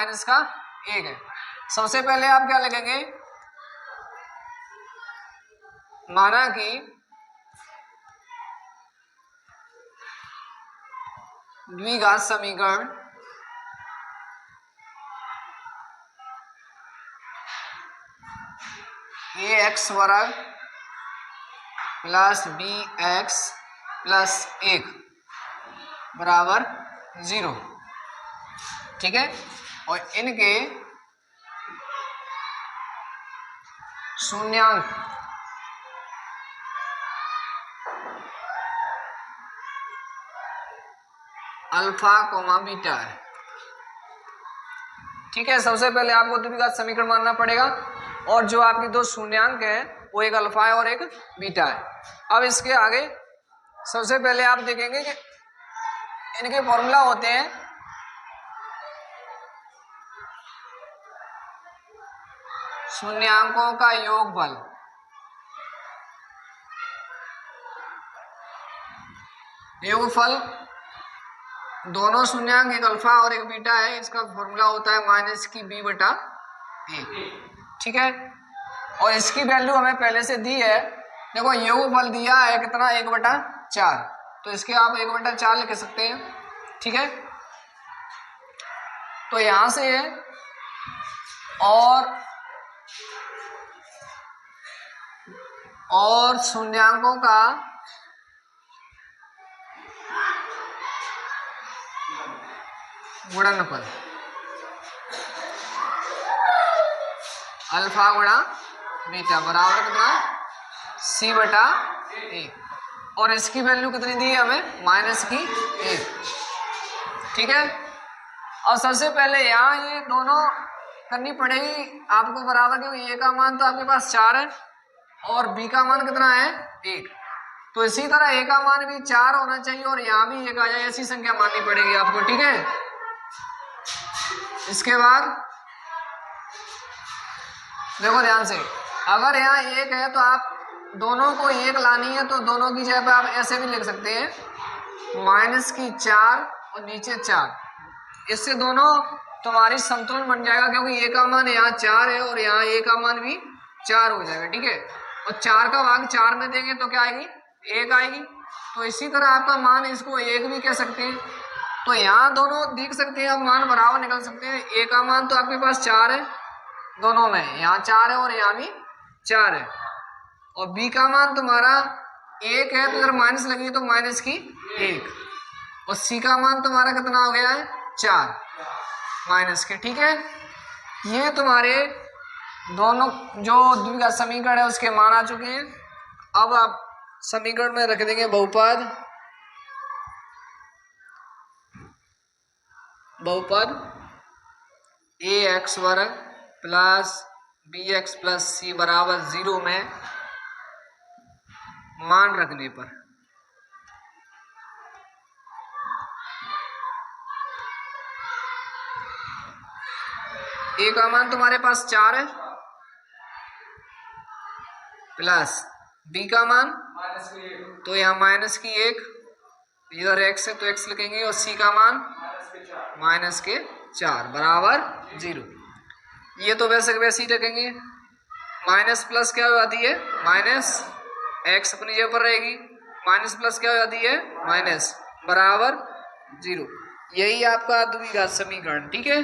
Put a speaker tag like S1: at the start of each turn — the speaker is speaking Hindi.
S1: माइनस का 1 है। सबसे पहले आप क्या लिखेंगे, माना कि द्विघात समीकरण ax वर्ग प्लस bx प्लस 1 बराबर 0, ठीक है। और इनके शून्यांक अल्फा कोमा बीटा है, ठीक है। सबसे पहले आपको द्विघात समीकरण मानना पड़ेगा और जो आपकी दो शून्यांक है वो एक अल्फा है और एक बीटा है। अब इसके आगे सबसे पहले आप देखेंगे कि इनके फॉर्मूला होते हैं शून्यांकों का योगफल, योगफल दोनों शून्यांक एक अल्फा और एक बीटा है, इसका फॉर्मूला होता है माइनस की b बटा a, ठीक है। और इसकी वैल्यू हमें पहले से दी है, देखो योगफल दिया है कितना 1 बटा 4, तो इसके आप 1 बटा 4 लिख सकते हैं, ठीक है। तो यहां से और शून्यांकों का गुणनफल अल्फा गुणा बीटा बराबर कितना c बटा a, और इसकी वैल्यू कितनी दी है हमें माइनस की 1, ठीक है। और सबसे पहले यहाँ ये दोनों करनी पड़ेगी आपको बराबर, क्योंकि a का मान तो आपके पास 4 है और b का मान कितना है 1, तो इसी तरह a का मान भी 4 होना चाहिए और यहाँ भी 1 आ जाए, ऐसी संख्या माननी पड़ेगी आपको, ठीक है। इसके बाद देखो ध्यान से, अगर यहाँ 1 है तो आप दोनों को 1 लानी है, तो दोनों की जगह पे आप ऐसे भी लिख सकते हैं माइनस की 4 और नीचे 4, इससे दोनों तुम्हारी संतुलन बन जाएगा, क्योंकि a का मान यहाँ 4 है और यहाँ a का मान भी 4 हो जाएगा, ठीक है। और 4 का भाग 4 में देंगे तो क्या आएगी 1 आएगी, तो इसी तरह आपका मान इसको 1 भी कह सकते हैं। तो यहाँ दोनों देख सकते हैं, अब मान बराबर निकल सकते हैं। a का मान तो आपके पास 4 है दोनों में, यहाँ 4 है और यहाँ भी 4 है, और b का मान तुम्हारा 1 है, तो अगर माइनस लगी तो माइनस की 1, और c का मान तुम्हारा कितना हो गया है 4 माइनस के, ठीक है। ये तुम्हारे दोनों जो द्विघात समीकरण है उसके मान आ चुके हैं। अब आप समीकरण में रख देंगे बहुपद ax वर्ग प्लस bx प्लस c बराबर 0 में मान रखने पर a का मान तुम्हारे पास 4 है प्लस b का मान तो यहाँ माइनस की 1, इधर x है तो x लिखेंगे, और c का मान माइनस के 4 बराबर 0। ये तो वैसे वैसे ही रखेंगे, माइनस प्लस क्या हो जाती है माइनस, x अपनी जगह पर रहेगी, माइनस प्लस क्या हो जाती है माइनस बराबर 0। यही आपका द्विघात समीकरण, ठीक है।